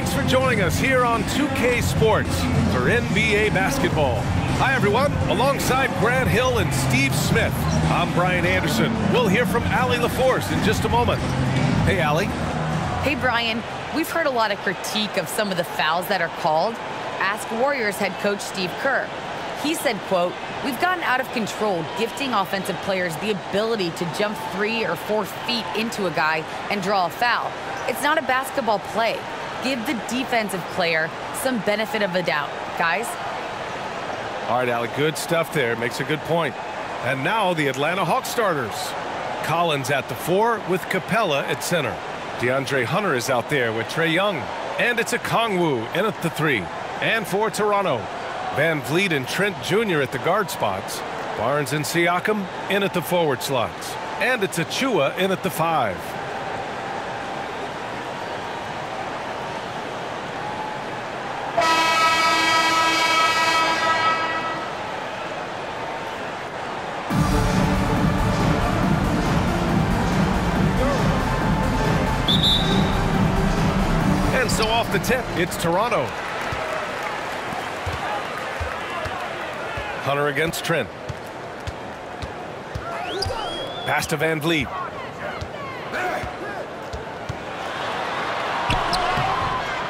Thanks for joining us here on 2K Sports for NBA basketball. Hi, everyone. Alongside Grant Hill and Steve Smith, I'm Brian Anderson. We'll hear from Allie LaForce in just a moment. Hey, Allie. Hey, Brian. We've heard a lot of critique of some of the fouls that are called. Ask Warriors head coach Steve Kerr. He said, quote, "We've gotten out of control, gifting offensive players the ability to jump 3 or 4 feet into a guy and draw a foul. It's not a basketball play. Give the defensive player some benefit of the doubt, guys." All right, Allie, good stuff there. Makes a good point. And now the Atlanta Hawks starters. Collins at the 4 with Capella at center. DeAndre Hunter is out there with Trae Young. And it's a Kongwu in at the 3. And for Toronto, Van Vliet and Trent Jr. at the guard spots. Barnes and Siakam in at the forward slots. And it's Achua in at the 5. And so off the tip, it's Toronto. Hunter against Trent. Pass to Van Vliet.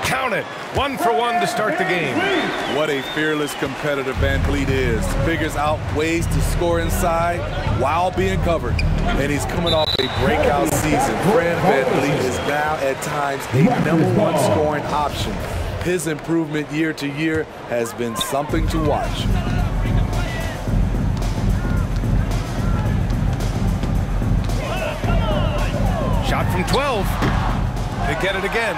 Count it. 1 for 1 to start the game. What a fearless competitor Van Vliet is. Figures out ways to score inside while being covered. And he's coming off a breakout season. Fred Van Vliet is now at times a #1 scoring option. His improvement year to year has been something to watch. Shot from 12. They get it again.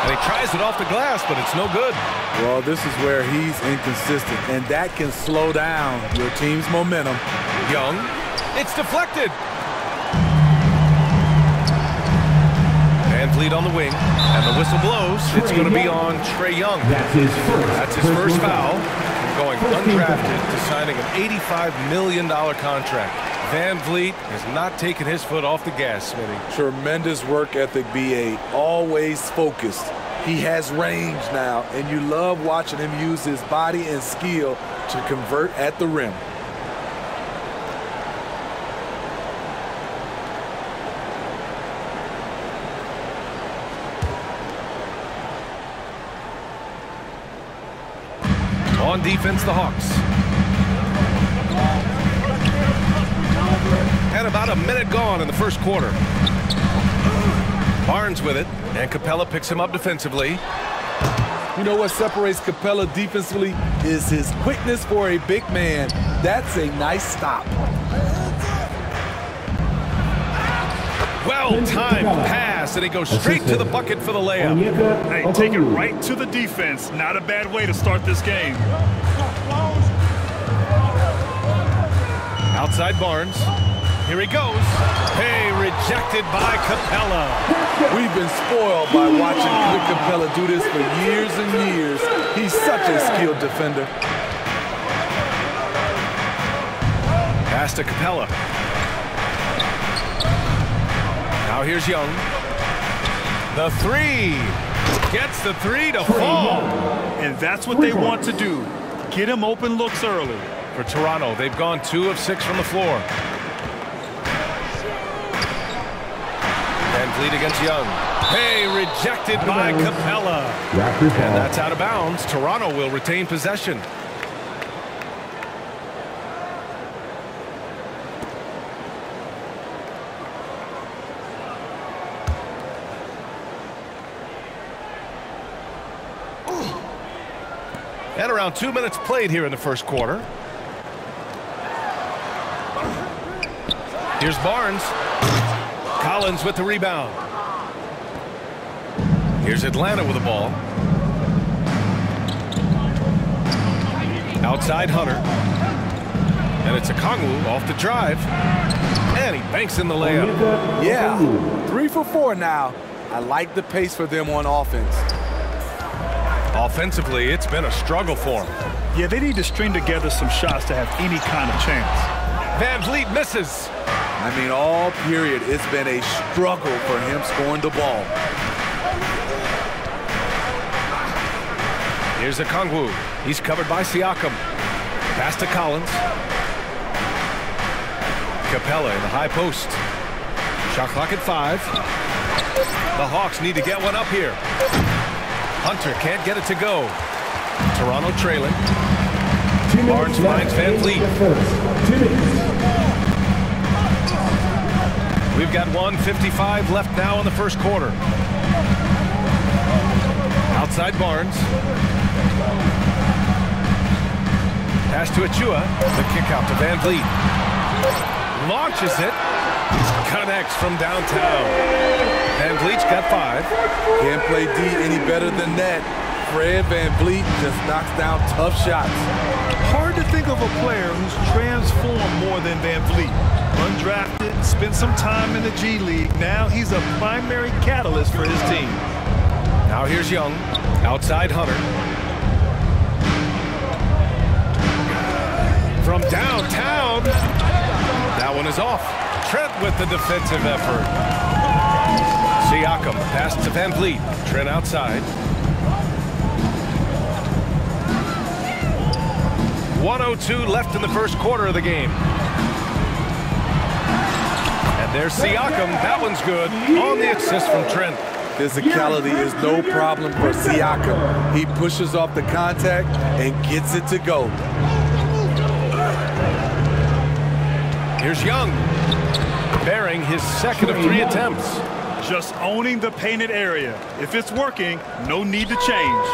And he tries it off the glass, but it's no good. Well, this is where he's inconsistent, and that can slow down your team's momentum. Young. It's deflected. Van Vliet on the wing, and the whistle blows. It's going to be on Trae Young. That's his first foul. Going undrafted to signing an $85 million contract. Van Vliet has not taken his foot off the gas, Smitty. Tremendous work ethic, BA. Always focused. He has range now, and you love watching him use his body and skill to convert at the rim. On defense, the Hawks. And about a minute gone in the first quarter. Barnes with it, and Capella picks him up defensively. You know what separates Capella defensively is his quickness for a big man. That's a nice stop. Well-timed pass, and he goes straight to the bucket for the layup. Hey, take it right to the defense. Not a bad way to start this game. Outside Barnes. Here he goes. Hey, rejected by Capella. We've been spoiled by watching Clint Capella do this for years and years. He's such a skilled defender. Pass to Capella. Now here's Young. The 3. Gets the 3 to fall. And that's what they want to do. Get him open looks early. For Toronto, they've gone 2 of 6 from the floor. Van Vliet against Young. Hey, rejected by Capella. And that's out of bounds. Toronto will retain possession. And around 2 minutes played here in the first quarter. Here's Barnes. Collins with the rebound. Here's Atlanta with the ball. Outside Hunter. And it's a Kongwu off the drive. And he banks in the layup. Yeah, 3 for 4 now. I like the pace for them on offense. Offensively, it's been a struggle for them. Yeah, they need to string together some shots to have any kind of chance. Van Vliet misses. I mean, all period, it's been a struggle for him scoring the ball. Here's Okongwu. He's covered by Siakam. Pass to Collins. Capella in the high post. Shot clock at 5. The Hawks need to get one up here. Hunter can't get it to go. Toronto trailing. Barnes finds Van Vliet. We've got 1:55 left now in the first quarter. Outside Barnes. Pass to Achua. The kick out to Van Vliet. Launches it. Connects from downtown. Van Vliet's got 5. Can't play D any better than that. Fred Van Vliet just knocks down tough shots. Hard to think of a player who's transformed more than Van Vliet. Undrafted, spent some time in the G League. Now he's a primary catalyst for his team. Now here's Young. Outside Hunter. From downtown. That one is off. Trent with the defensive effort. Siakam pass to Van Vliet. Trent outside. 1:02 left in the first quarter of the game. And there's Siakam. That one's good. On the assist from Trent. Physicality is no problem for Siakam. He pushes off the contact and gets it to go. Here's Young. Bearing his second of 3 attempts. Just owning the painted area. If it's working, no need to change.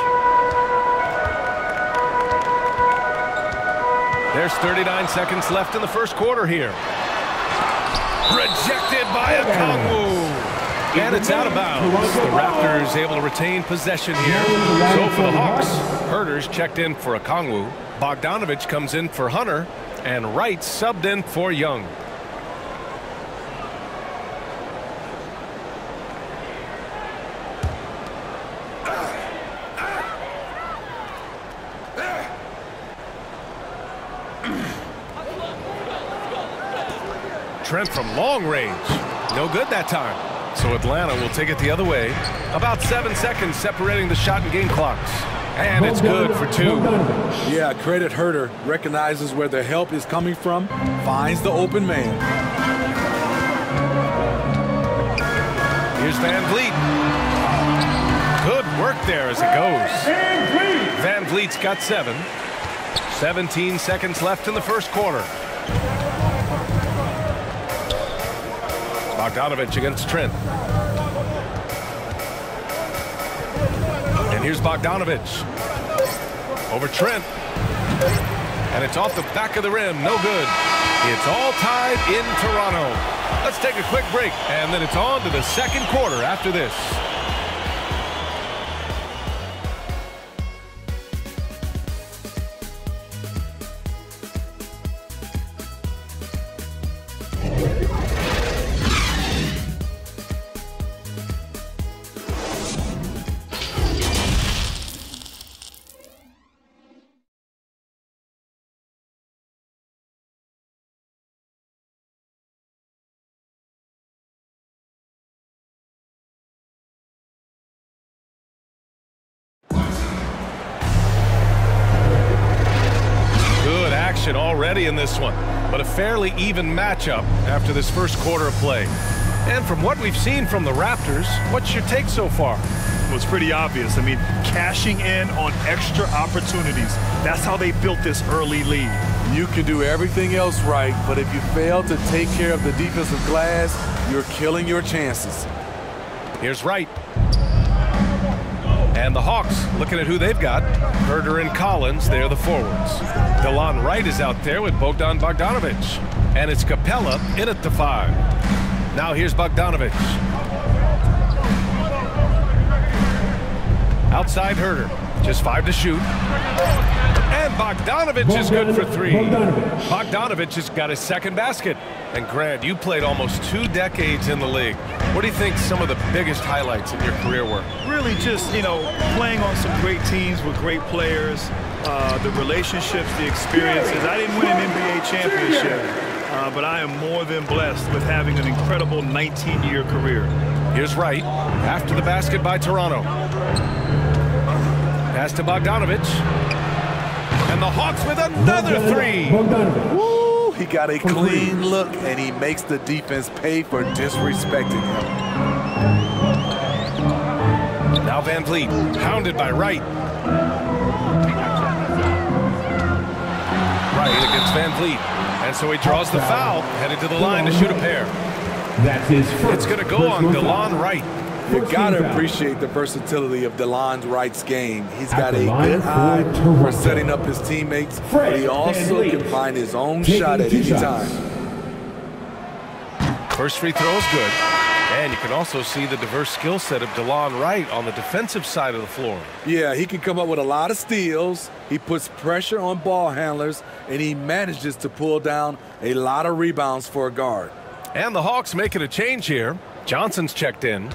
There's 39 seconds left in the first quarter here. Rejected by Okongwu. And it's out of bounds. The Raptors able to retain possession here. So for the Hawks, Herter's checked in for Okongwu. Bogdanovich comes in for Hunter. And Wright subbed in for Young. Trent from long range. No good that time. So Atlanta will take it the other way. About 7 seconds separating the shot and game clocks. And it's good for 2. Yeah, credit Herter. Recognizes where the help is coming from. Finds the open man. Here's Van Vliet. Good work there as it goes. Van Vliet's got 7. 17 seconds left in the first quarter. Bogdanovich against Trent. And here's Bogdanovich. Over Trent. And it's off the back of the rim. No good. It's all tied in Toronto. Let's take a quick break, and then it's on to the second quarter after this. Already in this one, but a fairly even matchup after this first quarter of play. And from what we've seen from the Raptors, what's your take so far? Well, it's pretty obvious. I mean, cashing in on extra opportunities. That's how they built this early lead. You can do everything else right, but if you fail to take care of the defensive glass, you're killing your chances. Here's Wright. And the Hawks looking at who they've got. Herter and Collins, they're the forwards. DeLon Wright is out there with Bogdan Bogdanovich. And it's Capella in at the 5. Now here's Bogdanovich. Outside Herter. Just 5 to shoot. And Bogdanovich is good for 3. Bogdanovich has got his second basket. And Grant, you played almost 2 decades in the league. What do you think some of the biggest highlights in your career were? Really just, playing on some great teams with great players, the relationships, the experiences. I didn't win an NBA championship, but I am more than blessed with having an incredible 19-year career. Here's Wright after the basket by Toronto. Pass to Bogdanovich. And the Hawks with another three. Woo, he got a clean look, and he makes the defense pay for disrespecting him. Now Van Vliet, pounded by Wright. Wright against Van Vliet. And so he draws the foul, headed to the line to shoot a pair. That's his first. It's going to go on DeLon Wright. You got to appreciate the versatility of DeLon Wright's game. He's got a good eye for setting up his teammates, but he also can find his own shot at any time. First free throw is good. And you can also see the diverse skill set of DeLon Wright on the defensive side of the floor. Yeah, he can come up with a lot of steals. He puts pressure on ball handlers, and he manages to pull down a lot of rebounds for a guard. And the Hawks making a change here. Johnson's checked in.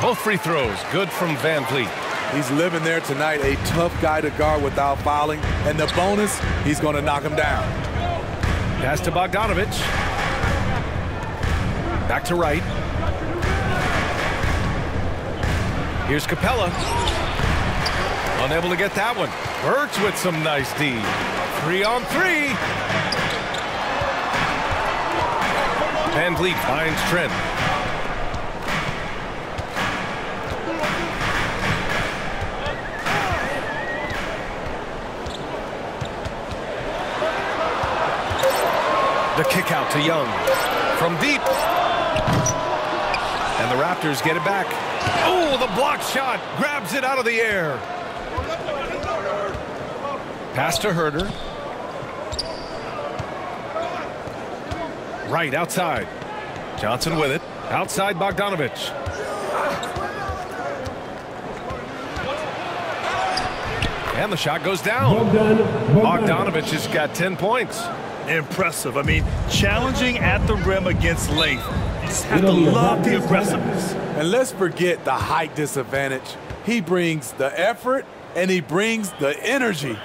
Both free throws good from Van Vliet. He's living there tonight, a tough guy to guard without fouling. And the bonus, he's going to knock him down. Pass to Bogdanovich. Back to Wright. Here's Capella. Unable to get that one. Birch with some nice D. 3-on-3. Van Vliet finds Trent. The kick out to Young from deep. And the Raptors get it back. Oh, the block shot grabs it out of the air. Pass to Herter. Right outside. Johnson with it. Outside Bogdanovich. And the shot goes down. Bogdanovich has got 10 points. Impressive. I mean, challenging at the rim against length. You just have to love the aggressiveness. And let's forget the height disadvantage. He brings the effort, and he brings the energy.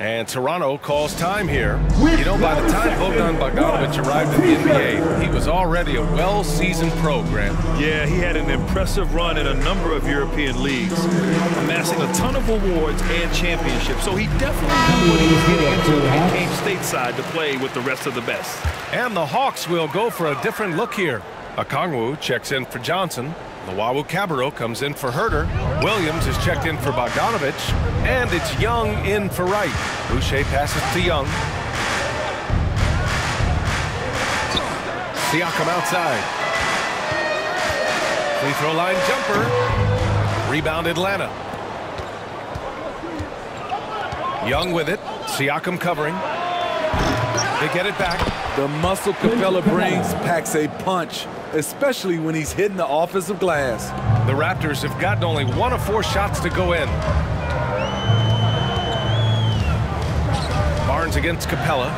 And Toronto calls time here. You know, by the time Bogdanovich arrived in the NBA, he was already a well-seasoned pro, Grant. Yeah, he had an impressive run in a number of European leagues, amassing a ton of awards and championships. So he definitely knew what he was getting into when he came stateside to play with the rest of the best. And the Hawks will go for a different look here. Okongwu checks in for Johnson. Luwawu-Cabarrot comes in for Herter. Williams is checked in for Bogdanovich. And it's Young in for Wright. Boucher passes to Young. Siakam outside. Free throw line jumper. Rebound Atlanta. Young with it. Siakam covering. They get it back. The muscle Capella brings packs a punch, especially when he's hitting the offensive glass. The Raptors have gotten only 1 of 4 shots to go in. Barnes against Capella.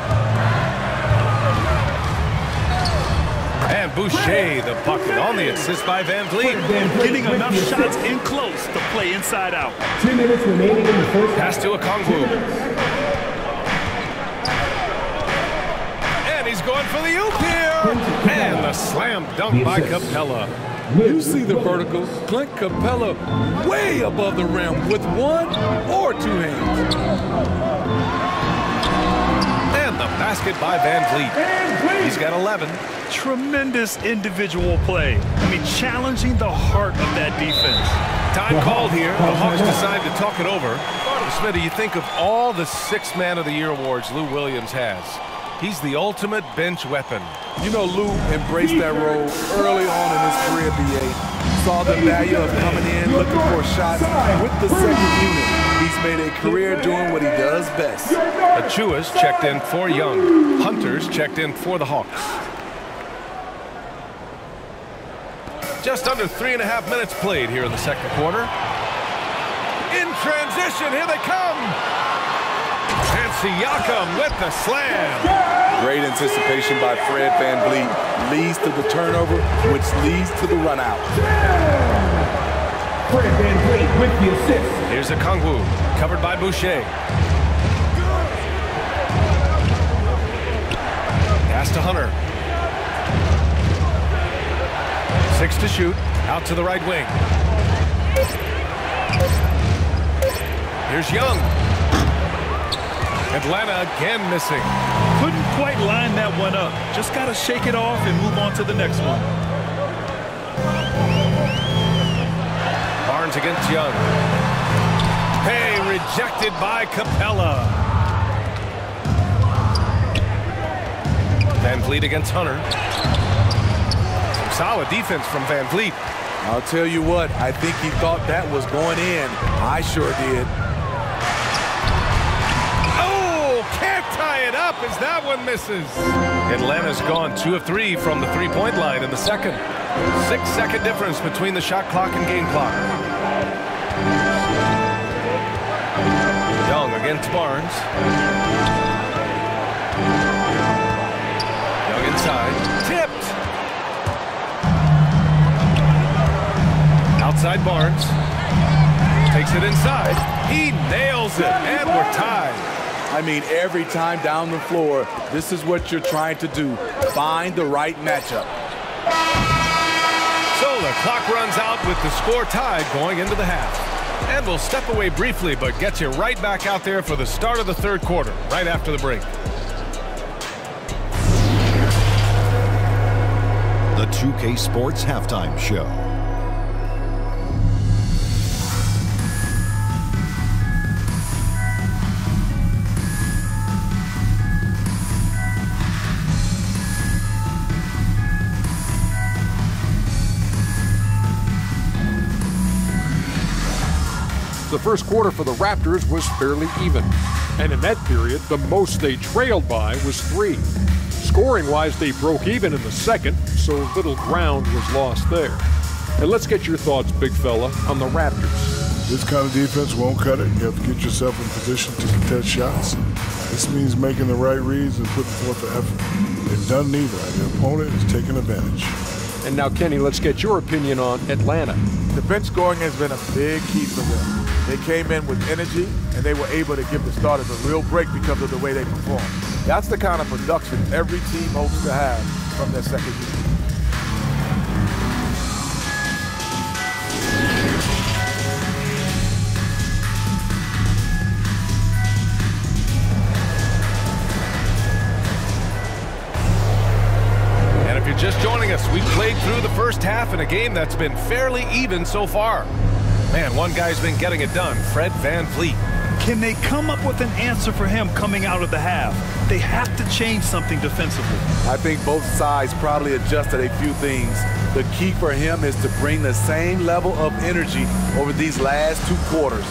And Boucher, the bucket on the assist by Van Vliet. Getting enough shots in close to play inside out. 2 minutes remaining in the first. Pass to Okongwu. And he's going for the oop here. And the slam dunk by Capella. You see the vertical. Clint Capella way above the rim with 1 or 2 hands. And the basket by Van Vliet. He's got 11. Tremendous individual play. I mean, challenging the heart of that defense. Time called here. The Hawks decide to talk it over. Smitty, you think of all the 6th Man of the Year awards Lou Williams has. He's the ultimate bench weapon. You know, Lou embraced that role early on in his career, BA. Saw the value of coming in, looking for shots with the second unit. He's made a career doing what he does best. Achua's checked in for Young. Hunter's checked in for the Hawks. Just under 3.5 minutes played here in the second quarter. In transition, here they come. And Siakam with the slam. Great anticipation by Fred VanVleet. Leads to the turnover, which leads to the run out. Fred VanVleet with the assist. Here's Okongwu, covered by Boucher. Pass to Hunter. 6 to shoot. Out to the right wing. Here's Young. Atlanta again missing. Couldn't quite line that one up. Just got to shake it off and move on to the next one. Barnes against Young. Hey, rejected by Capella. Van Vliet against Hunter. Some solid defense from Van Vliet. I'll tell you what, I think he thought that was going in. I sure did. Oh, can't tie it up as that one misses. Atlanta's gone 2 of 3 from the three-point line in the second. 6-second difference between the shot clock and game clock. Young against Barnes. Young inside. Tipped. Outside Barnes. Takes it inside. He nails it, and we're tied. I mean, every time down the floor, this is what you're trying to do. Find the right matchup. So the clock runs out with the score tied going into the half. And we'll step away briefly, but get you right back out there for the start of the third quarter, right after the break. The 2K Sports Halftime Show. The first quarter for the Raptors was fairly even. And in that period, the most they trailed by was 3. Scoring-wise, they broke even in the second, so little ground was lost there. And let's get your thoughts, big fella, on the Raptors. This kind of defense won't cut it. You have to get yourself in position to contest shots. This means making the right reads and putting forth the effort. They've done neither. The opponent is taking advantage. And now, Kenny, let's get your opinion on Atlanta. The bench scoring has been a big key for them. They came in with energy, and they were able to give the starters a real break because of the way they performed. That's the kind of production every team hopes to have from their second unit. And if you're just joining us, we've played through the first half in a game that's been fairly even so far. Man, one guy's been getting it done, Fred Van Vliet. Can they come up with an answer for him coming out of the half? They have to change something defensively. I think both sides probably adjusted a few things. The key for him is to bring the same level of energy over these last 2 quarters.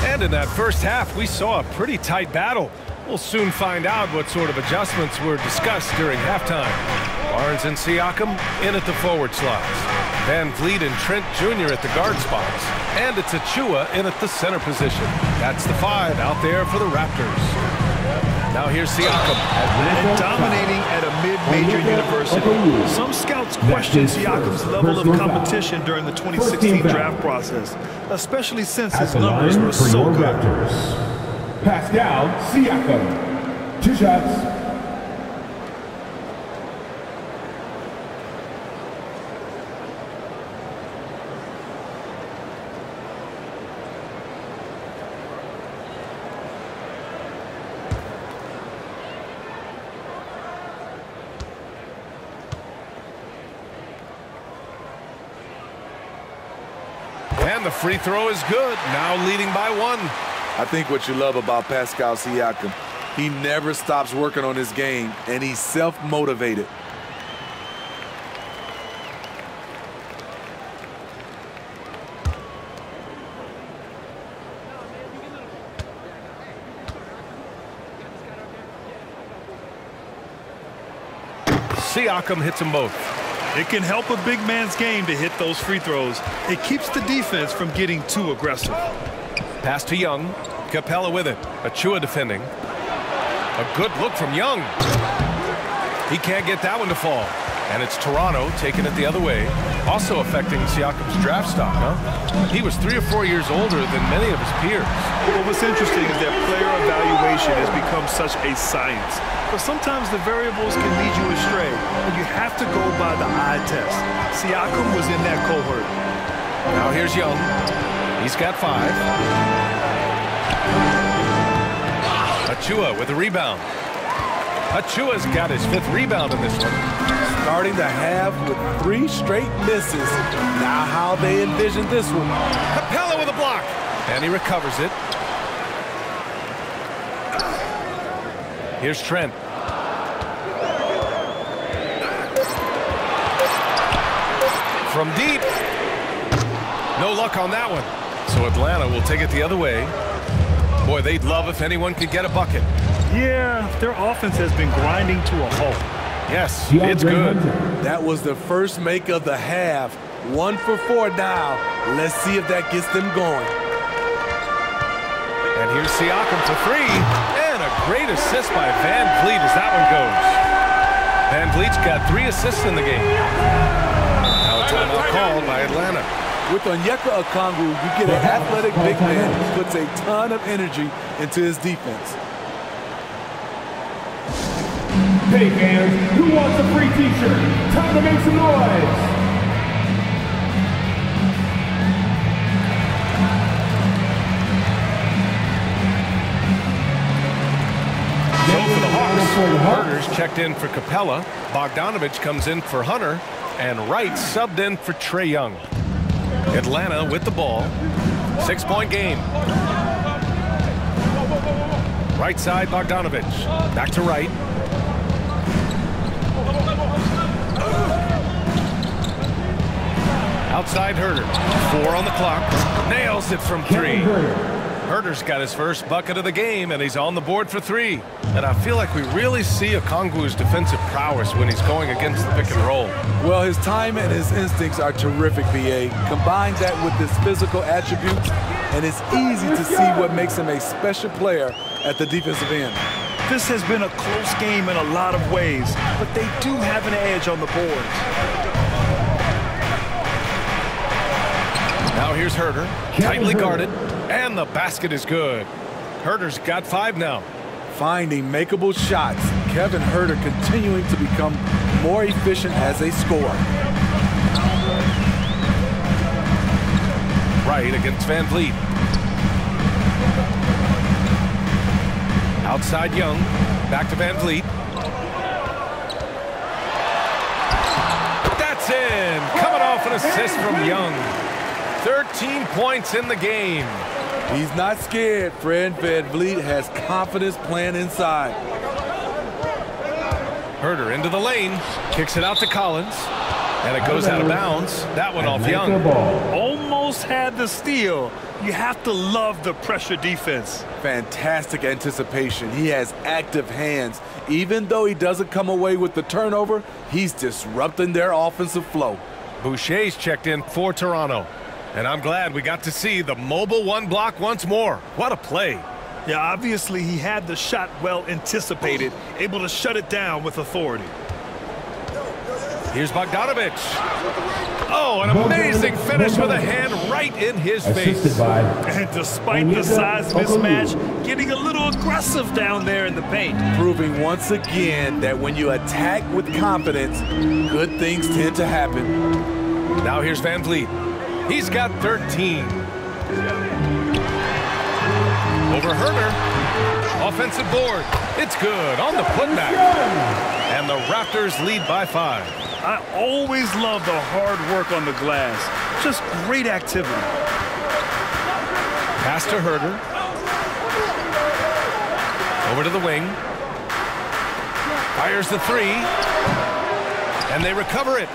And in that first half, we saw a pretty tight battle. We'll soon find out what sort of adjustments were discussed during halftime. Barnes and Siakam in at the forward slots. Van Vliet and Trent Jr. at the guard spots. And it's Achua in at the center position. That's the 5 out there for the Raptors. Now here's Siakam. And dominating at a mid-major university. Some scouts question Siakam's level of competition during the 2016 draft process, especially since his numbers were so good. Pascal Siakam. 2 shots. And the free throw is good, now leading by 1. I think what you love about Pascal Siakam, he never stops working on his game, and he's self-motivated. Siakam hits them both. It can help a big man's game to hit those free throws. It keeps the defense from getting too aggressive. Pass to Young. Capella with it. Achua defending. A good look from Young. He can't get that one to fall. And it's Toronto taking it the other way. Also affecting Siakam's draft stock, huh? He was 3 or 4 years older than many of his peers. Well, what's interesting is that player evaluation has become such a science. But sometimes the variables can lead you astray, and you have to go by the eye test. Siakam was in that cohort. Now here's Young. He's got 5. Achua with a rebound. Achua's got his 5th rebound in this one. Starting the half with 3 straight misses. Now how they envision this one. Capella with a block. And he recovers it. Here's Trent. From deep. No luck on that one. So Atlanta will take it the other way. Boy, they'd love if anyone could get a bucket. Yeah, their offense has been grinding to a halt. Yes, it's good. That was the first make of the half. 1 for 4 now. Let's see if that gets them going. And here's Siakam for 3. And a great assist by Van Vliet as that one goes. Van Vliet's got 3 assists in the game. Now a timeout called by Atlanta. With Onyeka Okongwu, you get an athletic big man who puts a ton of energy into his defense. Hey fans, who wants a free t-shirt? Time to make some noise! So for the Hawks, Herder's checked in for Capella, Bogdanovich comes in for Hunter, and Wright subbed in for Trae Young. Atlanta with the ball. 6-point game. Right side, Bogdanovich. Back to Wright. Outside Herder. 4 on the clock. Nails it from 3. Herder's got his first bucket of the game, and he's on the board for 3. And I feel like we really see Okongwu's defensive prowess when he's going against the pick and roll. Well, his time and his instincts are terrific, B.A. Combine that with his physical attributes, and it's easy to see what makes him a special player at the defensive end. This has been a close game in a lot of ways, but they do have an edge on the board. Now here's Herder, tightly guarded, and the basket is good. Herder's got 5 now. Finding makeable shots. Kevin Herder continuing to become more efficient as a scorer. Right against Van Vliet. Outside Young, back to Van Vliet. That's in, coming off an assist from Young. 13 points in the game. He's not scared. Fred Van Vliet has confidence playing inside. Herder into the lane, kicks it out to Collins, and it goes out of bounds. That one off Young. Almost had the steal. You have to love the pressure defense. Fantastic anticipation. He has active hands. Even though he doesn't come away with the turnover, he's disrupting their offensive flow. Boucher's checked in for Toronto. And I'm glad we got to see the mobile 1 block once more. What a play. Yeah, obviously he had the shot well anticipated, able to shut it down with authority. Here's Bogdanovich. Oh, an amazing finish with a hand right in his face. And despite the size mismatch, getting a little aggressive down there in the paint. Proving once again that when you attack with confidence, good things tend to happen. Now here's Van Vliet. He's got 13. Over Herder. Offensive board. It's good on the putback. And the Raptors lead by 5. I always love the hard work on the glass. Just great activity. Pass to Herder. Over to the wing. Fires the 3. And they recover it.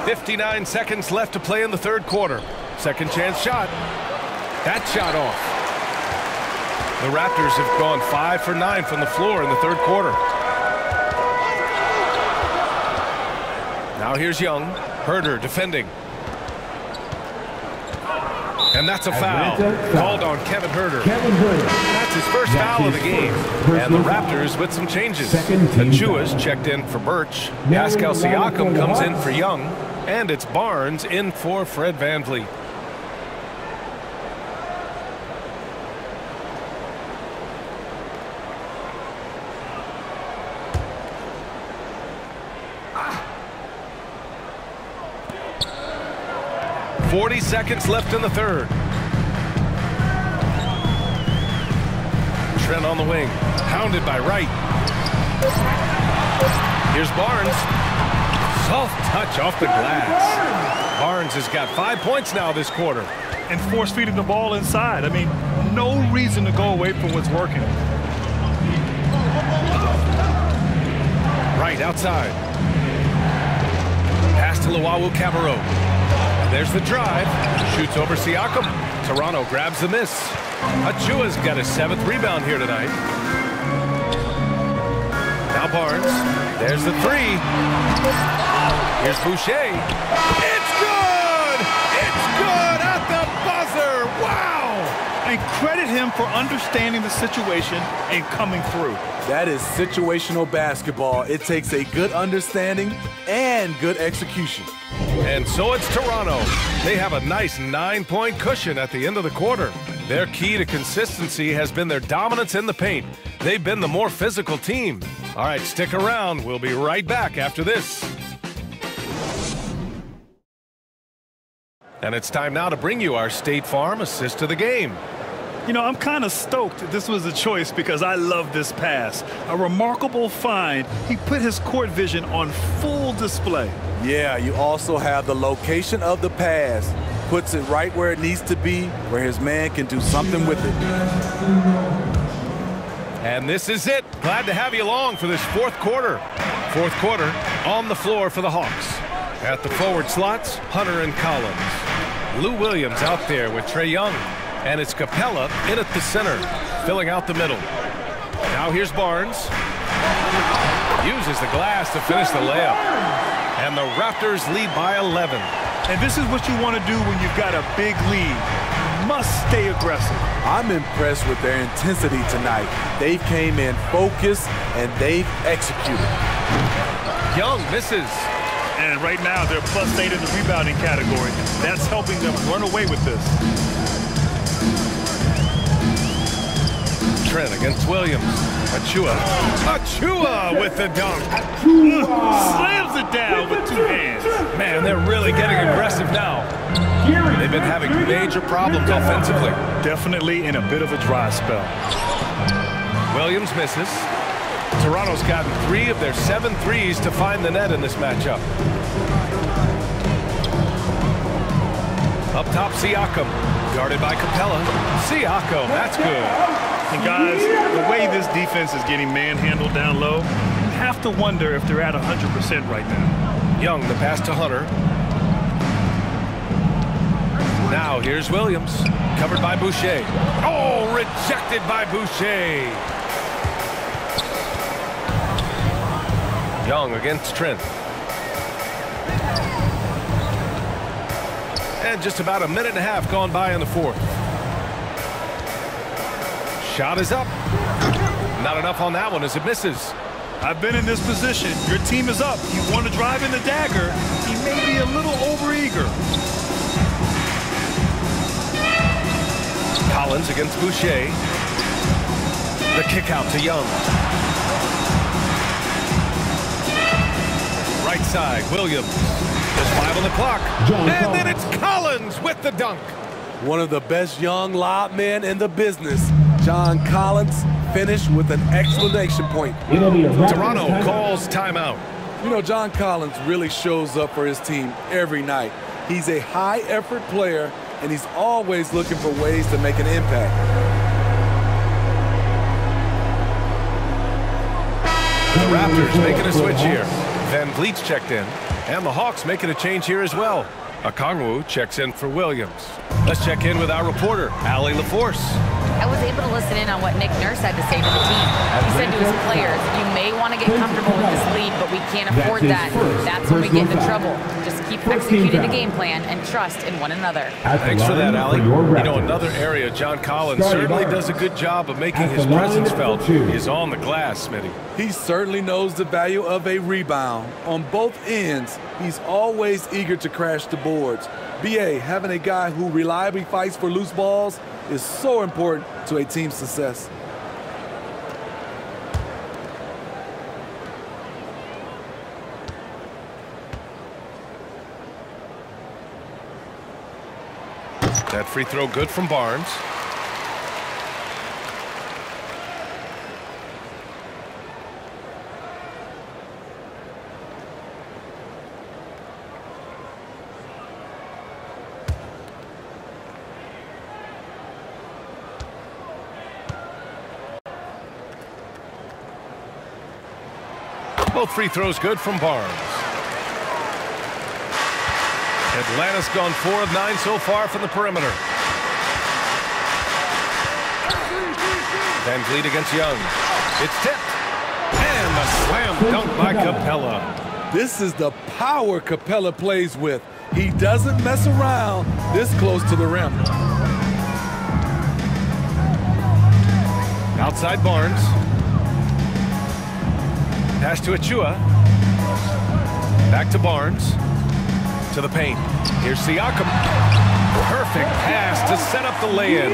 59 seconds left to play in the 3rd quarter. Second chance shot. That shot off. The Raptors have gone 5 for 9 from the floor in the 3rd quarter. Now here's Young. Herder defending. And that's a foul called on Kevin Huerter. That's his first foul of the game. And the Raptors with some changes. Achua's checked in for Birch. Pascal Siakam comes in for Young. And it's Barnes in for Fred VanVleet. .40 seconds left in the third. Trent on the wing, pounded by Wright. Here's Barnes. Soft touch off the glass. Barnes has got 5 points now this quarter. And force-feeding the ball inside. I mean, no reason to go away from what's working. Right outside. Pass to Luwawu-Cabarrot. There's the drive. Shoots over Siakam. Toronto grabs the miss. Achua's got his 7th rebound here tonight. Now Barnes. There's the 3. Here's Boucher. It's good! It's good at the buzzer! Wow! And credit him for understanding the situation and coming through. That is situational basketball. It takes a good understanding and good execution. And so it's Toronto. They have a nice 9-point cushion at the end of the quarter. Their key to consistency has been their dominance in the paint. They've been the more physical team. All right, stick around. We'll be right back after this. And it's time now to bring you our State Farm assist of the game. You know, I'm kind of stoked this was a choice because I love this pass. A remarkable find. He put his court vision on full display. Yeah, you also have the location of the pass. Puts it right where it needs to be, where his man can do something with it. And this is it. Glad to have you along for this fourth quarter. Fourth quarter on the floor for the Hawks. At the forward slots, Hunter and Collins. Lou Williams out there with Trae Young. And it's Capella in at the center, filling out the middle. Now here's Barnes. Uses the glass to finish the layup. And the Raptors lead by 11. And this is what you want to do when you've got a big lead. You must stay aggressive. I'm impressed with their intensity tonight. They came in focused and they've executed. Young misses. And right now they're +8 in the rebounding category. That's helping them run away with this. Trent against Williams. Achua with the dunk. Slams it down with 2 hands. Man, they're really getting aggressive now. They've been having major problems offensively. Definitely in a bit of a dry spell. Williams misses. Toronto's gotten 3 of their 7 threes to find the net in this matchup. Up top, Siakam. Guarded by Capella. Siakam, that's good. And guys, the way this defense is getting manhandled down low, you have to wonder if they're at 100% right now. Young, the pass to Hunter. Now here's Williams, covered by Boucher. Oh, rejected by Boucher. Young against Trent. And just about a minute and a half gone by in the fourth. Shot is up. Not enough on that one as it misses. I've been in this position. Your team is up. You want to drive in the dagger. He may be a little overeager. Collins against Boucher. The kick out to Young. Right side, Williams. There's 5 on the clock. And then it's Collins with the dunk. One of the best young lob men in the business. John Collins finished with an exclamation point. Toronto calls timeout. You know, John Collins really shows up for his team every night. He's a high-effort player, and he's always looking for ways to make an impact. The Raptors making a switch here. VanVleet's checked in, and the Hawks making a change here as well. Okongwu checks in for Williams. Let's check in with our reporter, Allie LaForce. I was able to listen in on what Nick Nurse had to say to the team. He said to his players, you may want to get comfortable with this lead, but we can't afford that. That's when we get into trouble. Just keep executing the game plan and trust in one another. Thanks for that, Allie. You know, another area John Collins certainly does a good job of making his presence felt is on the glass, Smitty. He certainly knows the value of a rebound. On both ends, he's always eager to crash the boards. BA, having a guy who reliably fights for loose balls is so important to a team's success. That free throw good from Barnes. Both free throws good from Barnes. Atlanta's gone 4 of 9 so far from the perimeter. Van Vliet against Young. It's tipped. And the slam dunk by Capella. This is the power Capella plays with. He doesn't mess around this close to the rim. Outside Barnes. Pass to Achua. Back to Barnes. To the paint. Here's Siakam. Perfect pass to set up the lay-in.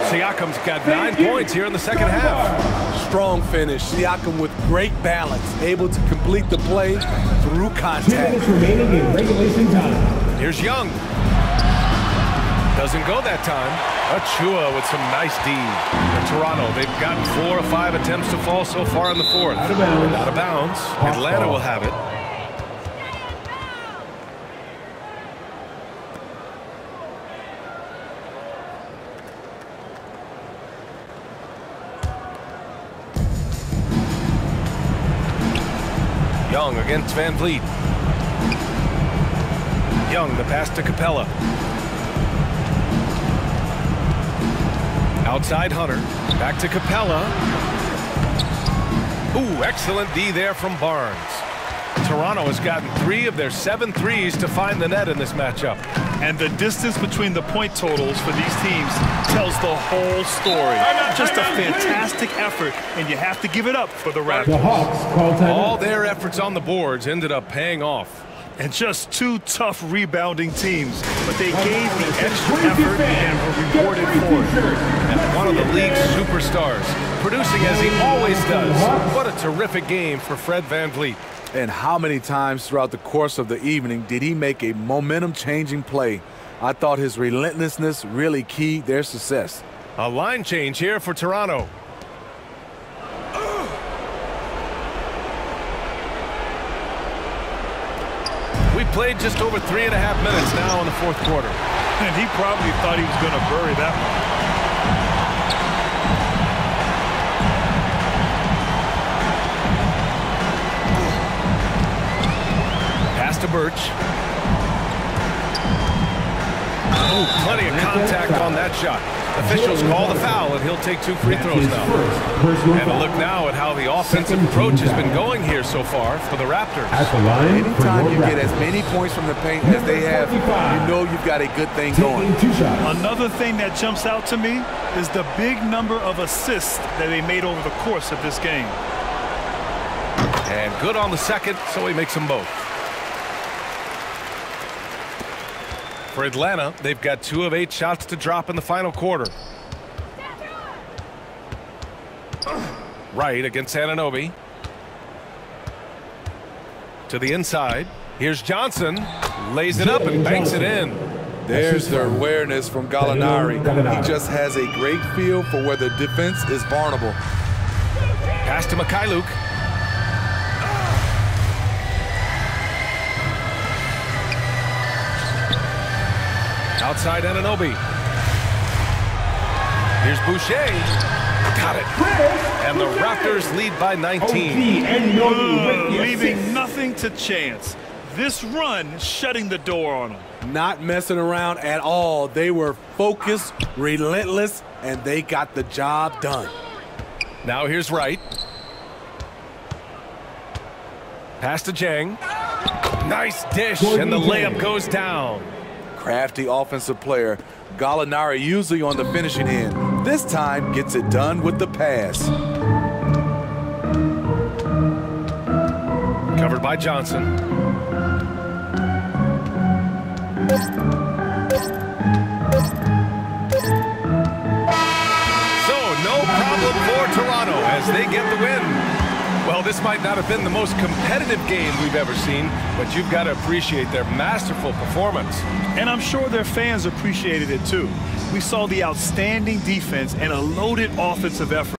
Siakam's got 9 points here in the second half. Strong finish. Siakam with great balance. Able to complete the play through contact. 2 minutes remaining in regulation time. Here's Young. Doesn't go that time. Achua with some nice D. For Toronto, they've gotten 4 of 5 attempts to fall so far in the fourth. Out of bounds. Out of bounds. Atlanta will have it. Young against Van Vliet. Young, the pass to Capella. Outside Hunter. Back to Capella. Ooh, excellent D there from Barnes. Toronto has gotten 3 of their 7 threes to find the net in this matchup. And the distance between the point totals for these teams tells the whole story. Just a fantastic effort, and you have to give it up for the Raptors. The Hawks call time. All their efforts on the boards ended up paying off. And just 2 tough rebounding teams, but they gave the extra effort and were rewarded for it. And one of the league's superstars, producing as he always does. What a terrific game for Fred Van Vliet. And how many times throughout the course of the evening did he make a momentum-changing play? I thought his relentlessness really keyed their success. A line change here for Toronto. We played just over 3.5 minutes now in the fourth quarter. And he probably thought he was going to bury that one. To Birch. Oh, plenty of contact on that shot. Officials call the foul, and he'll take 2 free throws now. And a look now at how the offensive approach has been going here so far for the Raptors. Anytime you get as many points from the paint as they have, you know you've got a good thing going. Another thing that jumps out to me is the big number of assists that they made over the course of this game. And good on the second, so he makes them both. For Atlanta, they've got 2 of 8 shots to drop in the final quarter. Right against Anunoby. To the inside. Here's Johnson. Lays it up and banks it in. There's the awareness from Gallinari. He just has a great feel for where the defense is vulnerable. Pass to Mikhailuk. Outside Anunoby. Here's Boucher. Got it. And the Raptors lead by 19. Leaving nothing to chance. this run shutting the door on them. Not messing around at all. They were focused, relentless, and they got the job done. Now here's Wright. Pass to Jang. Nice dish, and the layup goes down. Crafty offensive player. Gallinari usually on the finishing end. This time gets it done with the pass. Covered by Johnson. So no problem for Toronto as they get the win. Well, this might not have been the most competitive game we've ever seen, but you've got to appreciate their masterful performance. And I'm sure their fans appreciated it too. We saw the outstanding defense and a loaded offensive effort.